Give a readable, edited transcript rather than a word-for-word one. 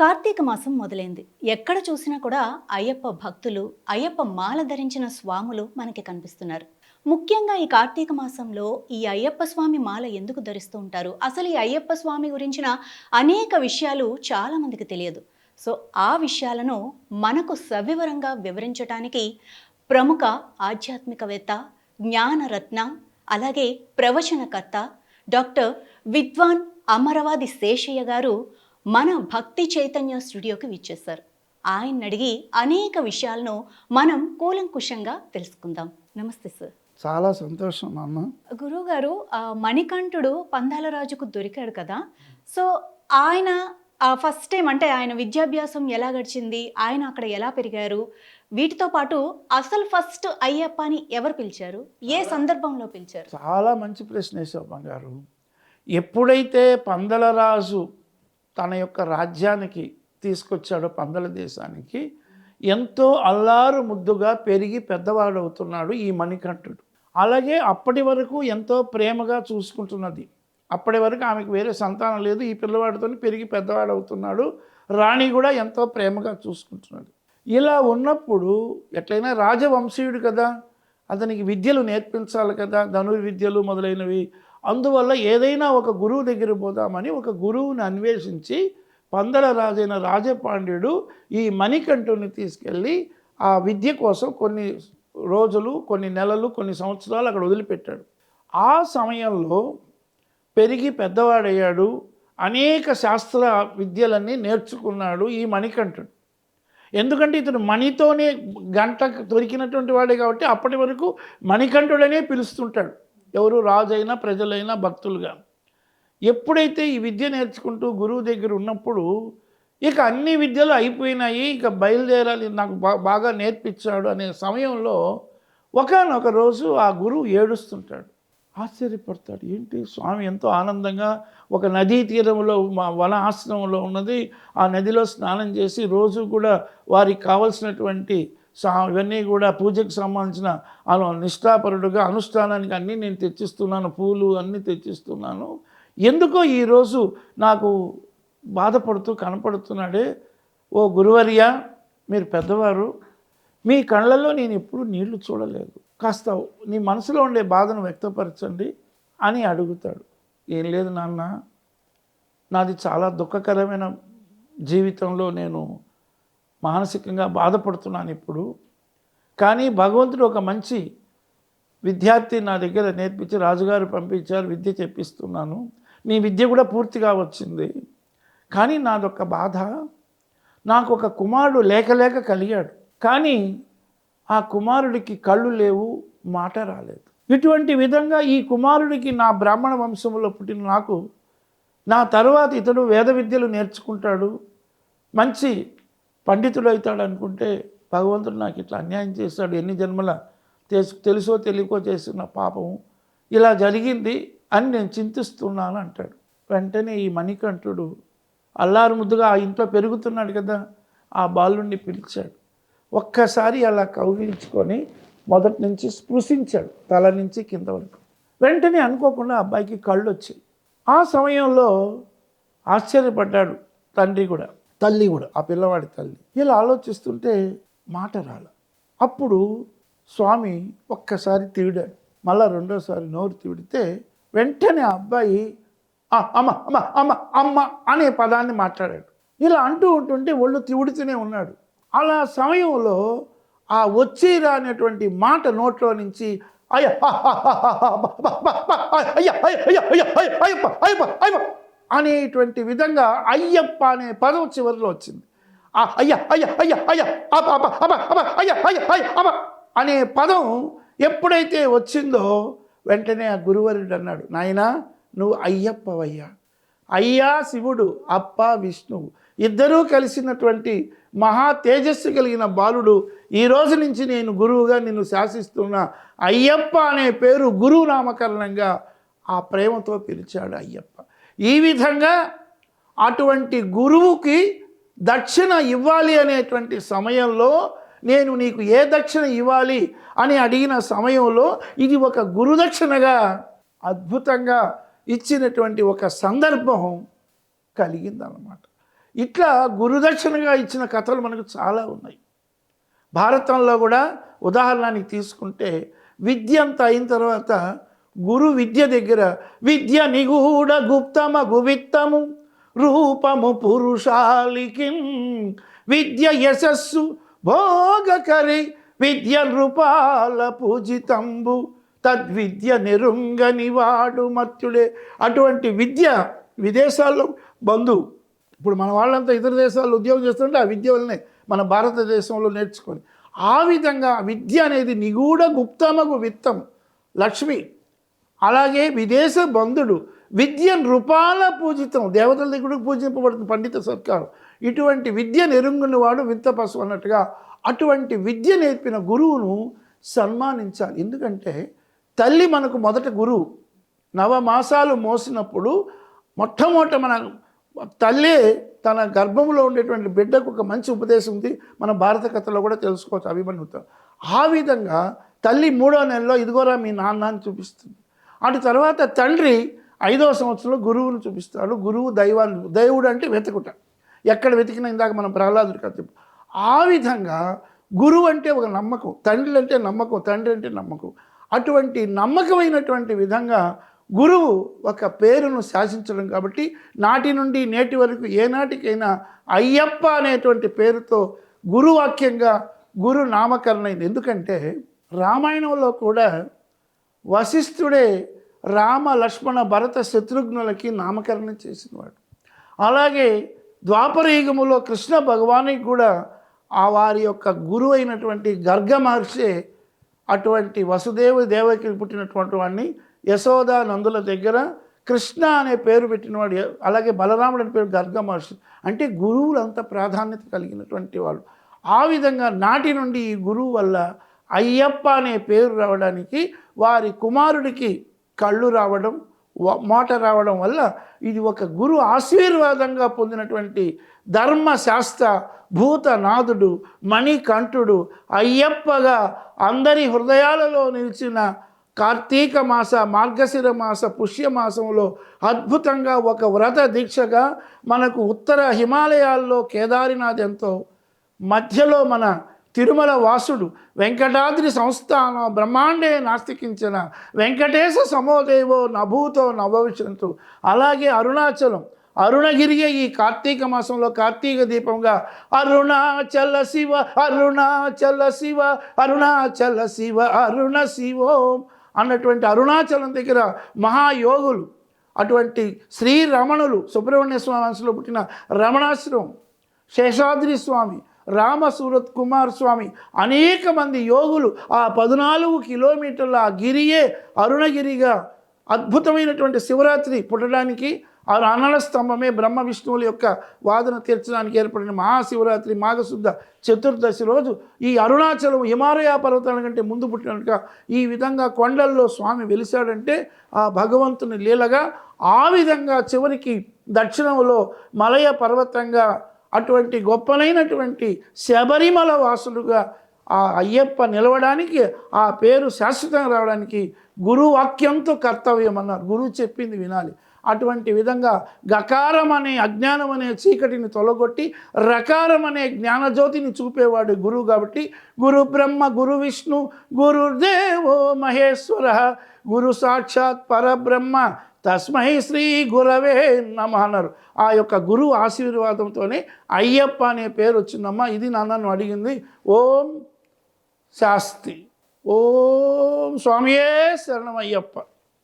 కార్తీక మాసం మొదలైంది. ఎక్కడ చూసినా కూడా అయ్యప్ప భక్తులు, అయ్యప్ప మాల ధరించిన స్వాములు మనకి కనిపిస్తున్నారు. ముఖ్యంగా ఈ కార్తీక మాసంలో ఈ అయ్యప్ప స్వామి మాల ఎందుకు ధరిస్తూ ఉంటారు? అసలు ఈ అయ్యప్ప స్వామి గురించిన అనేక విషయాలు చాలా మందికి తెలియదు. సో, ఆ విషయాలను మనకు సవివరంగా వివరించటానికి ప్రముఖ ఆధ్యాత్మికవేత్త, జ్ఞానరత్న, అలాగే ప్రవచనకర్త డాక్టర్ విద్వాన్ అమరవాది శేషయ్య గారు మన భక్తి చైతన్య స్టూడియోకి విచ్చేశారు. ఆయన్ని అడిగి అనేక విషయాలను మనం కూలంకుషంగా తెలుసుకుందాం. నమస్తే సార్. చాలా సంతోషం నాన్న. గురువుగారు, మణికంఠుడు పందాల రాజుకు దొరికాడు కదా. సో ఆయన ఫస్ట్ టైం అంటే ఆయన విద్యాభ్యాసం ఎలా గడిచింది, ఆయన అక్కడ ఎలా పెరిగారు, వీటితో పాటు అసలు ఫస్ట్ అయ్యప్ప అని ఎవరు పిలిచారు, ఏ సందర్భంలో పిలిచారు? చాలా మంచి ప్రశ్న వేసావు బంగారు. ఎప్పుడైతే పందలరాజు తన యొక్క రాజ్యానికి తీసుకొచ్చాడో, పందల దేశానికి, ఎంతో అల్లారు ముద్దుగా పెరిగి పెద్దవాడవుతున్నాడు ఈ మణికంఠుడు. అలాగే అప్పటి వరకు ఎంతో ప్రేమగా చూసుకుంటున్నది. అప్పటి వరకు ఆమెకు వేరే సంతానం లేదు, ఈ పిల్లవాడితో పెరిగి పెద్దవాడవుతున్నాడు. రాణి కూడా ఎంతో ప్రేమగా చూసుకుంటున్నాడు. ఇలా ఉన్నప్పుడు ఎట్లయినా రాజవంశీయుడు కదా, అతనికి విద్యలు నేర్పించాలి కదా, ధనుర్విద్యలు మొదలైనవి. అందువల్ల ఏదైనా ఒక గురువు దగ్గర పోదామని ఒక గురువుని అన్వేషించి పందల రాజైన రాజపాండ్యుడు ఈ మణికంఠుని తీసుకెళ్ళి ఆ విద్య కోసం కొన్ని రోజులు, కొన్ని నెలలు, కొన్ని సంవత్సరాలు అక్కడ వదిలిపెట్టాడు. ఆ సమయంలో పెరిగి పెద్దవాడయ్యాడు. అనేక శాస్త్ర విద్యలన్నీ నేర్చుకున్నాడు ఈ మణికంఠుడు. ఎందుకంటే ఇతను మణితోనే గంట దొరికినటువంటి వాడే కాబట్టి అప్పటి వరకు మణికంఠుడనే పిలుస్తుంటాడు, ఎవరు రాజైనా ప్రజలైనా భక్తులుగా. ఎప్పుడైతే ఈ విద్య నేర్చుకుంటూ గురువు దగ్గర ఉన్నప్పుడు ఇక అన్ని విద్యలు అయిపోయినాయి, ఇక బయలుదేరాలి, నాకు బాగా నేర్పించాడు అనే సమయంలో ఒకానొక రోజు ఆ గురువు ఏడుస్తుంటాడు. ఆశ్చర్యపడతాడు, ఏంటి స్వామి ఎంతో ఆనందంగా ఒక నదీ తీరంలో వన ఆశ్రమంలో ఉన్నది, ఆ నదిలో స్నానం చేసి రోజు కూడా వారికి కావలసినటువంటి ఇవన్నీ కూడా పూజకు సంబంధించిన నిష్ఠాపరుడుగా అనుష్ఠానానికి అన్నీ నేను తెచ్చిస్తున్నాను, పూలు అన్నీ తెచ్చిస్తున్నాను, ఎందుకో ఈరోజు నాకు బాధపడుతూ కనపడుతున్నాడే. ఓ గురువర్య, మీరు పెద్దవారు, మీ కళ్ళల్లో నేను ఎప్పుడూ నీళ్లు చూడలేదు, కాస్త నీ మనసులో ఉండే బాధను వ్యక్తపరచండి అని అడుగుతాడు. ఏం లేదు నాన్న, నాది చాలా దుఃఖకరమైన జీవితంలో నేను మానసికంగా బాధపడుతున్నాను ఇప్పుడు. కానీ భగవంతుడు ఒక మంచి విద్యార్థి నా దగ్గర నేర్పించి రాజుగారు పంపించారు, విద్య చెప్పిస్తున్నాను, నీ విద్య కూడా పూర్తిగా వచ్చింది. కానీ నాదొక బాధ, నాకు ఒక కుమారుడు లేక లేక కలిగాడు, కానీ ఆ కుమారుడికి కళ్ళు లేవు, మాట రాలేదు. ఇటువంటి విధంగా ఈ కుమారుడికి నా బ్రాహ్మణ వంశంలో పుట్టిన నాకు, నా తర్వాత ఇతడు వేద విద్యలు నేర్చుకుంటాడు, మంచి పండితుడు అవుతాడు అనుకుంటే భగవంతుడు నాకు ఇట్లా అన్యాయం చేశాడు, ఎన్ని జన్మల తెలుసో తెలియకో చేసిన పాపం ఇలా జరిగింది అని నేను చింతిస్తున్నాను అంటాడు. వెంటనే ఈ మణికంఠుడు అల్లారు ముద్దుగా ఆ ఇంట్లో పెరుగుతున్నాడు కదా, ఆ బాలుడిని పిలిచాడు. ఒక్కసారి అలా కౌగిలించుకొని మొదటి నుంచి స్పృశించాడు, తల నుంచి కింద వరకు. వెంటనే అనుకోకుండా అబ్బాయికి కళ్ళు వచ్చాయి. ఆ సమయంలో ఆశ్చర్యపడ్డాడు తండ్రి కూడా, తల్లి కూడా, ఆ పిల్లవాడి తల్లి. ఇలా ఆలోచిస్తుంటే మాట రాల. అప్పుడు స్వామి ఒక్కసారి తివిడాడు, మళ్ళా రెండోసారి నోరు తివిడితే వెంటనే ఆ అబ్బాయి అమ్మ అమ్మ అమ్మ అమ్మ అనే పదాన్ని మాట్లాడాడు. ఇలా అంటూ ఉంటుంటే ఒళ్ళు తివుడుతూనే ఉన్నాడు. అలా సమయంలో ఆ వచ్చి రానటువంటి మాట నోట్లో నుంచి అయ్య అనేటువంటి విధంగా అయ్యప్ప అనే పదం చివరిలో వచ్చింది. అయ్య అయ్య అయ్య అయ్య అయ్య అయ్య అనే పదం ఎప్పుడైతే వచ్చిందో వెంటనే ఆ గురువరుడు అన్నాడు, నాయనా నువ్వు అయ్యప్పవయ్యా. అయ్యా శివుడు, అప్ప విష్ణువు, ఇద్దరూ కలిసినటువంటి మహా తేజస్సు కలిగిన బాలుడు, ఈ రోజు నుంచి నేను గురువుగా నిన్ను శాసిస్తున్నా. అయ్యప్ప అనే పేరు గురువు నామకరణంగా ఆ ప్రేమతో పిలిచాడు అయ్యప్ప. ఈ విధంగా అటువంటి గురువుకి దక్షిణ ఇవ్వాలి అనేటువంటి సమయంలో, నేను నీకు ఏ దక్షిణ ఇవ్వాలి అని అడిగిన సమయంలో ఇది ఒక గురుదక్షిణగా అద్భుతంగా ఇచ్చినటువంటి ఒక సందర్భం కలిగిందన్నమాట. ఇట్లా గురుదక్షిణగా ఇచ్చిన కథలు మనకు చాలా ఉన్నాయి. భారతంలో కూడా ఉదాహరణకి తీసుకుంటే విద్య అంతా అయిన తర్వాత గురు విద్య దగ్గర విద్య నిగూఢ గుప్తమగు విత్తము రూపము పురుషాలికి విద్య యశస్సు భోగకరి విద్య నృపాల పూజితంబు తద్విద్య నెరుంగని వాడు మత్యుడే. అటువంటి విద్య విదేశాల్లో బంధు. ఇప్పుడు మన వాళ్ళంతా ఇతర దేశాల్లో ఉద్యోగం చేస్తుంటే ఆ విద్య వల్లనే మన భారతదేశంలో నేర్చుకొని ఆ విధంగా విద్య అనేది నిగూఢ గుప్తమగు విత్తం లక్ష్మి. అలాగే విదేశ బంధుడు విద్య నృపాల పూజితం, దేవతల దగ్గర పూజింపబడుతుంది పండిత సత్కారం. ఇటువంటి విద్య నెరుంగుని వాడు వింత పశువు అన్నట్టుగా అటువంటి విద్య నేర్పిన గురువును సన్మానించాలి. ఎందుకంటే తల్లి మనకు మొదట గురువు. నవమాసాలు మోసినప్పుడు మొట్టమొదట మన తల్లే తన గర్భంలో ఉండేటువంటి బిడ్డకు ఒక మంచి ఉపదేశం ఉంది. మన భారత కథలో కూడా తెలుసుకోవచ్చు అభిమన్యుతో. ఆ విధంగా తల్లి 3వ నెలలో ఇదిగోరా మీ నాన్న అని చూపిస్తుంది. అటు తర్వాత తండ్రి 5వ సంవత్సరంలో గురువును చూపిస్తాడు. గురువు దేవుడు అంటే వెతుకుట, ఎక్కడ వెతికినా ఇందాక మనం ప్రహ్లాదుడి కథ చెప్పు. ఆ విధంగా గురువు అంటే ఒక నమ్మకం, తండ్రి అంటే నమ్మకం, తండ్రి అంటే నమ్మకం. అటువంటి నమ్మకమైనటువంటి విధంగా గురువు ఒక పేరును శాసించడం కాబట్టి నాటి నుండి నేటి వరకు ఏనాటికైనా అయ్యప్ప అనేటువంటి పేరుతో గురువాక్యంగా గురు నామకరణ అయింది. ఎందుకంటే రామాయణంలో కూడా వశిష్ఠుడే రామ లక్ష్మణ భరత శత్రుఘ్నులకి నామకరణం చేసినవాడు. అలాగే ద్వాపరయుగములో కృష్ణ భగవానికి కూడా ఆ వారి యొక్క గురువు అయినటువంటి గర్గ మహర్షి అటువంటి వసుదేవ దేవకి పుట్టినటువంటి వాడిని యశోద నందుల దగ్గర కృష్ణ అనే పేరు పెట్టినవాడు. అలాగే బలరాముడు అనే పేరు గర్గ మహర్షి. అంటే గురువులు అంత ప్రాధాన్యత కలిగినటువంటి వాళ్ళు. ఆ విధంగా నాటి నుండి ఈ గురువు వల్ల అయ్యప్ప అనే పేరు రావడానికి వారి కుమారుడికి కళ్ళు రావడం మోట రావడం వల్ల ఇది ఒక గురు ఆశీర్వాదంగా పొందినటువంటి ధర్మశాస్త్ర భూతనాథుడు మణికంఠుడు అయ్యప్పగా అందరి హృదయాలలో నిలిచిన కార్తీక మాస మార్గశిర మాస పుష్యమాసంలో అద్భుతంగా ఒక వ్రత దీక్షగా మనకు ఉత్తర హిమాలయాల్లో కేదారినాథ్ ఎంతో, మధ్యలో మన తిరుమల వాసుడు వెంకటాద్రి సంస్థాన బ్రహ్మాండే నాస్తికించిన వెంకటేశ సమోదేవో నభూతో నభవిష్యంతు. అలాగే అరుణాచలం అరుణగిరియే ఈ కార్తీక మాసంలో కార్తీక దీపంగా అరుణాచల శివ అరుణాచల శివ అరుణాచల శివ అరుణ శివోం అన్నటువంటి అరుణాచలం దగ్గర మహాయోగులు అటువంటి శ్రీరమణులు సుబ్రహ్మణ్య స్వామి వంశంలో పుట్టిన రమణాశ్రమం, శేషాద్రి స్వామి, రామసూరత్ కుమార్ స్వామి, అనేక మంది యోగులు ఆ 14 కిలోమీటర్ల ఆ గిరియే అరుణగిరిగా అద్భుతమైనటువంటి శివరాత్రి పుట్టడానికి ఆ అనల స్తంభమే బ్రహ్మ విష్ణువుల యొక్క వాదన తీర్చడానికి ఏర్పడిన మహాశివరాత్రి మాఘశుద్ధ చతుర్దశి రోజు ఈ అరుణాచలం హిమాలయ పర్వతాల కంటే ముందు పుట్టినట్టుగా ఈ విధంగా కొండల్లో స్వామి వెలిశాడంటే ఆ భగవంతుని లీలగా. ఆ విధంగా చివరికి దక్షిణంలో మలయ పర్వతంగా అటువంటి గొప్పనైనటువంటి శబరిమల వాసులుగా ఆ అయ్యప్ప నిలవడానికి ఆ పేరు శాశ్వతంగా రావడానికి గురువాక్యంతో కర్తవ్యం అన్నారు. గురువు చెప్పింది వినాలి. అటువంటి విధంగా గకారం అనే అజ్ఞానం అనే చీకటిని తొలగొట్టి రకారం అనే జ్ఞానజ్యోతిని చూపేవాడు గురువు. కాబట్టి గురు బ్రహ్మ గురు విష్ణు గురుదేవో మహేశ్వర గురు సాక్షాత్ పరబ్రహ్మ తస్మై శ్రీ గురవే నమః అన్నారు. ఆ యొక్క గురువు ఆశీర్వాదంతోనే అయ్యప్ప అనే పేరు వచ్చిందమ్మా. ఇది నన్ను అడిగింది. ఓం శాస్తి ఓం స్వామియే శరణం అయ్యప్ప.